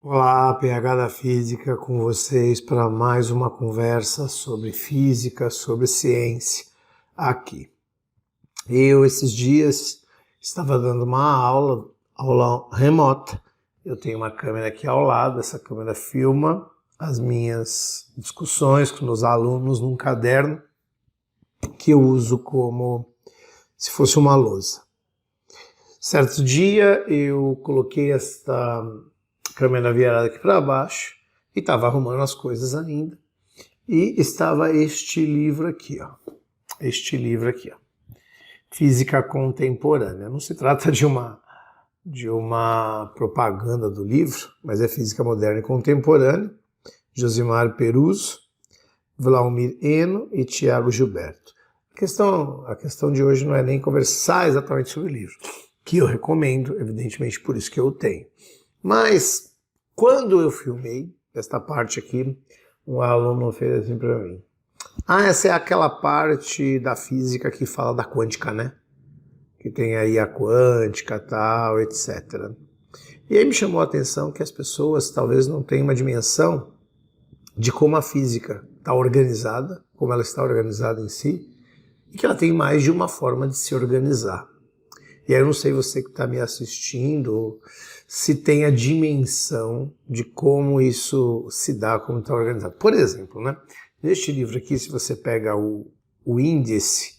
Olá, PH da Física, com vocês para mais uma conversa sobre física, sobre ciência aqui. Eu, esses dias, estava dando uma aula remota. Eu tenho uma câmera aqui ao lado, essa câmera filma as minhas discussões com meus alunos num caderno que eu uso como se fosse uma lousa. Certo dia, eu coloquei esta câmera virada aqui para baixo e estava arrumando as coisas ainda. E estava este livro aqui, ó. Este livro aqui, ó. Física Contemporânea. Não se trata de uma propaganda do livro, mas é Física Moderna e Contemporânea. Josimar Peruso, Vlaumir Eno e Tiago Gilberto. A questão de hoje não é nem conversar exatamente sobre o livro, que eu recomendo, evidentemente, por isso que eu o tenho. Mas, quando eu filmei esta parte aqui, um aluno fez assim para mim. Essa é aquela parte da física que fala da quântica, né? Que tem aí a quântica, tal, etc. E aí me chamou a atenção que as pessoas talvez não tenham uma dimensão de como a física está organizada, como ela está organizada em si, e que ela tem mais de uma forma de se organizar. E aí eu não sei você que está me assistindo, se tem a dimensão de como isso se dá, como está organizado. Por exemplo, né? Neste livro aqui, se você pega o índice,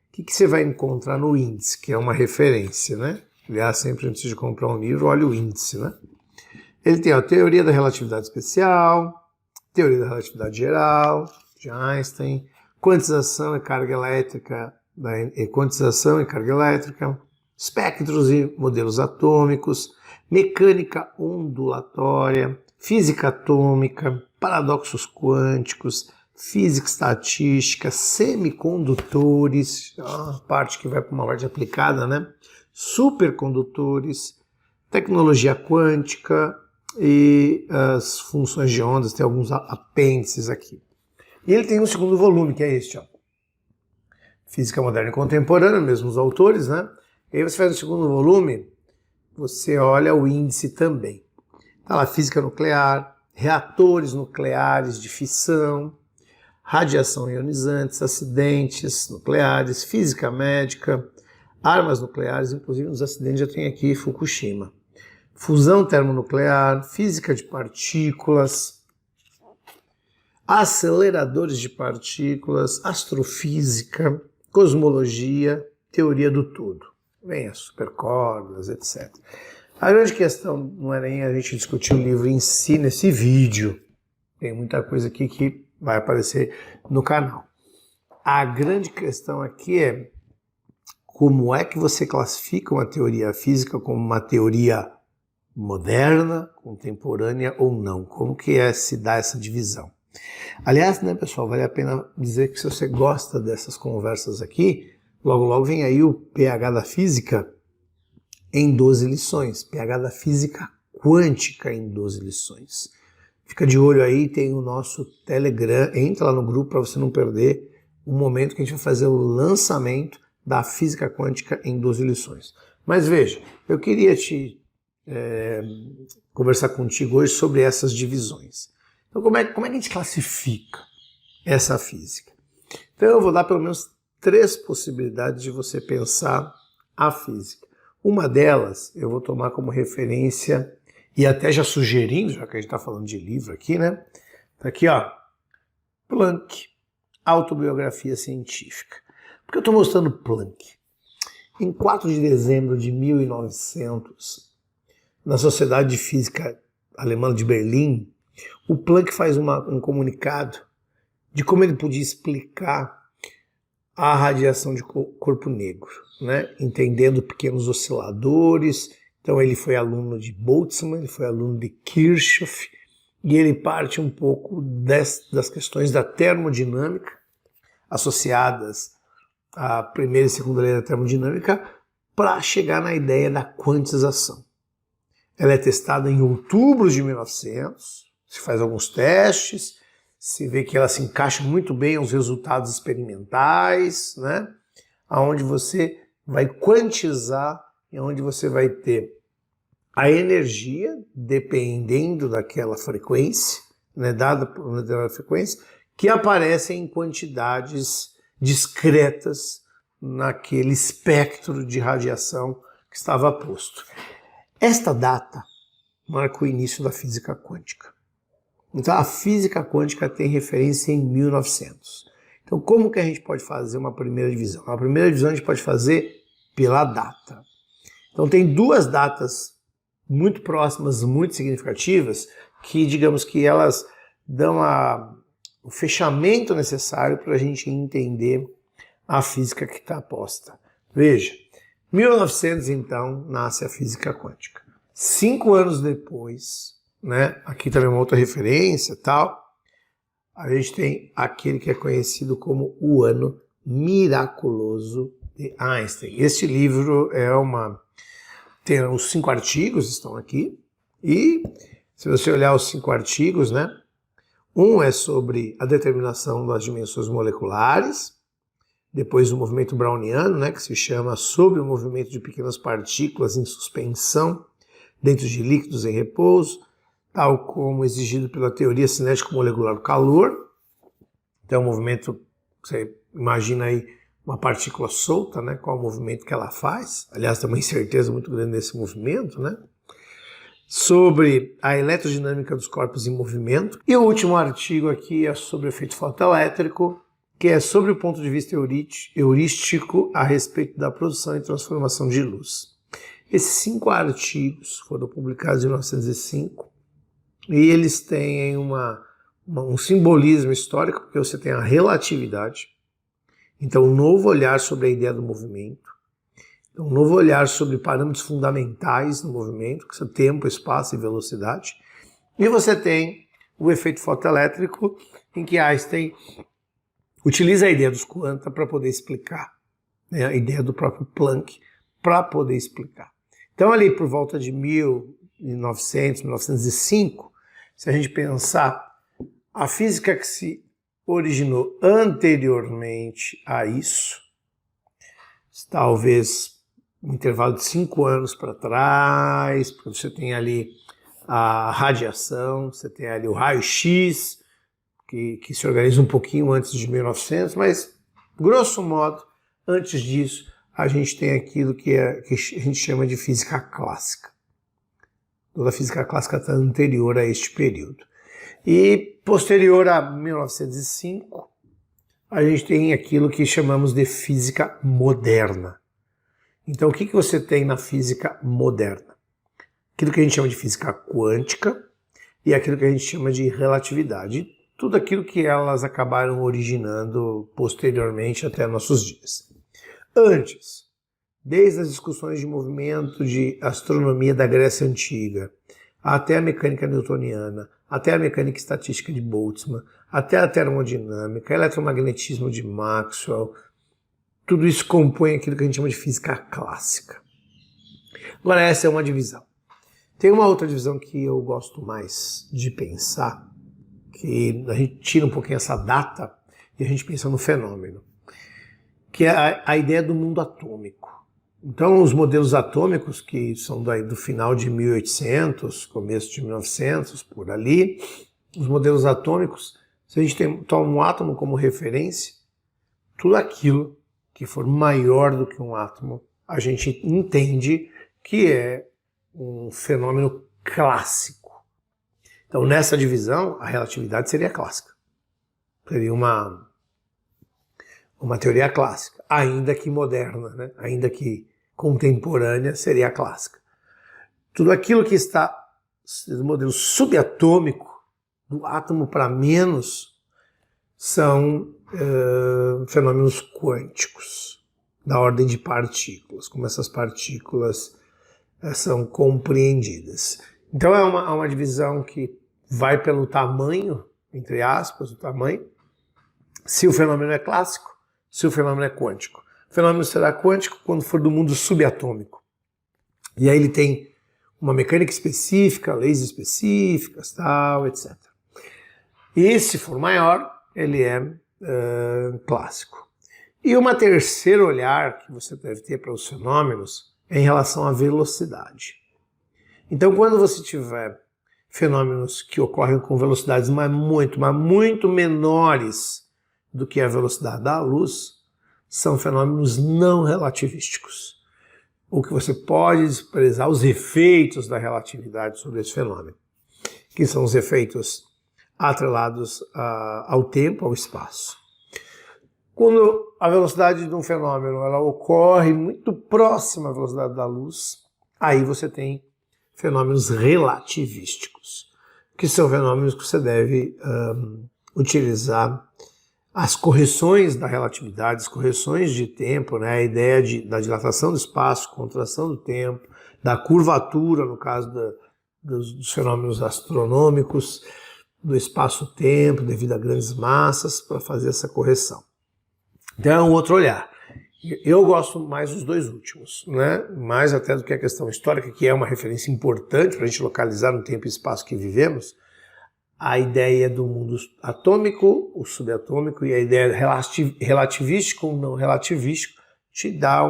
o que você vai encontrar no índice? Que é uma referência, né? Aliás, sempre antes de comprar um livro, olha o índice, né? Ele tem a teoria da relatividade especial, teoria da relatividade geral, de Einstein, quantização e carga elétrica, espectros e modelos atômicos, mecânica ondulatória, física atômica, paradoxos quânticos, física estatística, semicondutores, a parte que vai para uma parte aplicada, né? Supercondutores, tecnologia quântica e as funções de ondas, tem alguns apêndices aqui. E ele tem um segundo volume, que é este, ó. Física Moderna e Contemporânea, mesmos autores, né? E aí você faz o segundo volume, você olha o índice também. Tá lá, física nuclear, reatores nucleares de fissão, radiação ionizantes, acidentes nucleares, física médica, armas nucleares, inclusive nos acidentes já tem aqui Fukushima. Fusão termonuclear, física de partículas, aceleradores de partículas, astrofísica, cosmologia, teoria do tudo. Vem as supercordas, etc. A grande questão não é nem a gente discutir o livro em si nesse vídeo. Tem muita coisa aqui que vai aparecer no canal. A grande questão aqui é como é que você classifica uma teoria física como uma teoria moderna, contemporânea ou não? Como que se dá essa divisão? Aliás, né, pessoal, vale a pena dizer que se você gosta dessas conversas aqui, logo logo vem aí o PH da Física em 12 lições, PH da Física Quântica em 12 lições. Fica de olho aí, tem o nosso Telegram, entra lá no grupo para você não perder o momento que a gente vai fazer o lançamento da Física Quântica em 12 lições. Mas veja, eu queria conversar contigo hoje sobre essas divisões. Então, como é que a gente classifica essa física? Então, eu vou dar pelo menos 3 possibilidades de você pensar a física. Uma delas, eu vou tomar como referência, e até já sugerindo, já que a gente está falando de livro aqui, né? Tá aqui, ó, Planck, Autobiografia Científica. Por que eu estou mostrando Planck? Em 4 de dezembro de 1900, na Sociedade de Física Alemã de Berlim, o Planck faz um comunicado de como ele podia explicar a radiação de corpo negro, né? Entendendo pequenos osciladores. Então ele foi aluno de Boltzmann, ele foi aluno de Kirchhoff, e ele parte um pouco das questões da termodinâmica associadas à primeira e segunda lei da termodinâmica para chegar na ideia da quantização. Ela é testada em outubro de 1900, se faz alguns testes, se vê que ela se encaixa muito bem aos resultados experimentais, né? Onde você vai quantizar e onde você vai ter a energia, dependendo daquela frequência, né, dada por uma determinada frequência, que aparece em quantidades discretas naquele espectro de radiação que estava posto. Esta data marca o início da física quântica. Então a física quântica tem referência em 1900. Então como que a gente pode fazer uma primeira divisão? A primeira divisão a gente pode fazer pela data. Então tem duas datas muito próximas, muito significativas, que digamos que elas dão o fechamento necessário para a gente entender a física que está posta. Veja, 1900 então nasce a física quântica. 5 anos depois, né, aqui também uma outra referência, tal, a gente tem aquele que é conhecido como o ano miraculoso de Einstein. Este livro tem os 5 artigos, estão aqui, e se você olhar os 5 artigos, né, um é sobre a determinação das dimensões moleculares, depois o movimento browniano, né, que se chama sobre o movimento de pequenas partículas em suspensão dentro de líquidos em repouso, tal como exigido pela teoria cinético-molecular do calor. Então, o movimento, você imagina aí uma partícula solta, né, qual é o movimento que ela faz. Aliás, tem uma incerteza muito grande nesse movimento, né? Sobre a eletrodinâmica dos corpos em movimento. E o último artigo aqui é sobre o efeito fotoelétrico, que é sobre o ponto de vista heurístico a respeito da produção e transformação de luz. Esses 5 artigos foram publicados em 1905 e eles têm um simbolismo histórico, porque você tem a relatividade, então um novo olhar sobre a ideia do movimento, um novo olhar sobre parâmetros fundamentais do movimento, que são tempo, espaço e velocidade, e você tem o efeito fotoelétrico, em que Einstein utiliza a ideia dos quanta para poder explicar, né, a ideia do próprio Planck para poder explicar. Então ali por volta de 1900, 1905, se a gente pensar a física que se originou anteriormente a isso, talvez um intervalo de 5 anos para trás, porque você tem ali a radiação, você tem ali o raio-x, que se organiza um pouquinho antes de 1900, mas, grosso modo, antes disso, a gente tem aquilo que a gente chama de física clássica. Toda a física clássica está anterior a este período. E, posterior a 1905, a gente tem aquilo que chamamos de física moderna. Então, o que você tem na física moderna? Aquilo que a gente chama de física quântica e aquilo que a gente chama de relatividade. Tudo aquilo que elas acabaram originando posteriormente até nossos dias. Antes, desde as discussões de movimento de astronomia da Grécia Antiga, até a mecânica newtoniana, até a mecânica estatística de Boltzmann, até a termodinâmica, eletromagnetismo de Maxwell, tudo isso compõe aquilo que a gente chama de física clássica. Agora, essa é uma divisão. Tem uma outra divisão que eu gosto mais de pensar, que a gente tira um pouquinho essa data e a gente pensa no fenômeno, que é a ideia do mundo atômico. Então, os modelos atômicos, que são do final de 1800, começo de 1900, por ali, os modelos atômicos, se a gente toma um átomo como referência, tudo aquilo que for maior do que um átomo, a gente entende que é um fenômeno clássico. Então, nessa divisão, a relatividade seria clássica. Seria uma teoria clássica, ainda que moderna, né? Ainda que contemporânea, seria clássica. Tudo aquilo que está no modelo subatômico, do átomo para menos, são fenômenos quânticos, da ordem de partículas, como essas partículas são compreendidas. Então é uma divisão que vai pelo tamanho, entre aspas, o tamanho, se o fenômeno é clássico, se o fenômeno é quântico. O fenômeno será quântico quando for do mundo subatômico. E aí ele tem uma mecânica específica, leis específicas, tal, etc. E se for maior, ele é clássico. E uma terceiro olhar que você deve ter para os fenômenos é em relação à velocidade. Então, quando você tiver fenômenos que ocorrem com velocidades mas muito menores do que a velocidade da luz, são fenômenos não relativísticos. O que você pode desprezar os efeitos da relatividade sobre esse fenômeno, que são os efeitos atrelados ao tempo, ao espaço. Quando a velocidade de um fenômeno ela ocorre muito próxima à velocidade da luz, aí você tem fenômenos relativísticos, que são fenômenos que você deve utilizar as correções da relatividade, as correções de tempo, né? A ideia da dilatação do espaço, contração do tempo, da curvatura, no caso dos fenômenos astronômicos, do espaço-tempo, devido a grandes massas, para fazer essa correção. Então é um outro olhar. Eu gosto mais dos dois últimos, né? Mais até do que a questão histórica, que é uma referência importante para a gente localizar no tempo e espaço que vivemos. A ideia do mundo atômico, o subatômico, e a ideia relativística ou não relativístico te dá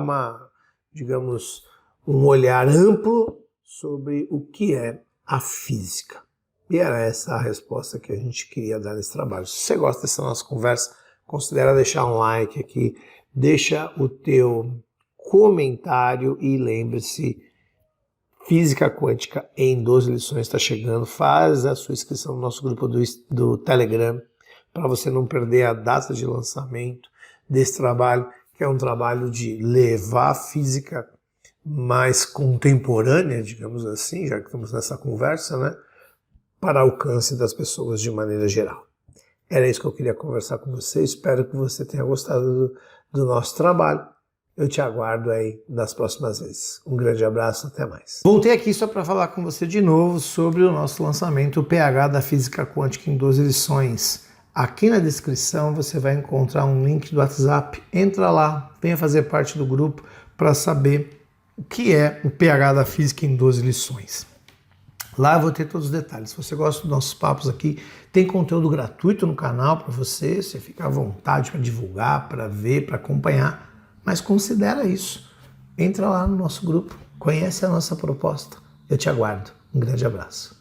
digamos, um olhar amplo sobre o que é a física. E era essa a resposta que a gente queria dar nesse trabalho. Se você gosta dessa nossa conversa, considera deixar um like aqui, deixa o teu comentário e lembre-se, Física Quântica em 12 lições está chegando. Faz a sua inscrição no nosso grupo do Telegram para você não perder a data de lançamento desse trabalho, que é um trabalho de levar a física mais contemporânea, digamos assim, já que estamos nessa conversa, né, para alcance das pessoas de maneira geral. Era isso que eu queria conversar com você. Espero que você tenha gostado do nosso trabalho. Eu te aguardo aí nas próximas vezes. Um grande abraço, até mais. Voltei aqui só para falar com você de novo sobre o nosso lançamento, o PH da Física Quântica em 12 lições. Aqui na descrição você vai encontrar um link do WhatsApp. Entra lá, venha fazer parte do grupo para saber o que é o PH da Física em 12 lições. Lá eu vou ter todos os detalhes. Se você gosta dos nossos papos aqui, tem conteúdo gratuito no canal para você fica à vontade para divulgar, para ver, para acompanhar. Mas considera isso. Entra lá no nosso grupo, conhece a nossa proposta. Eu te aguardo. Um grande abraço.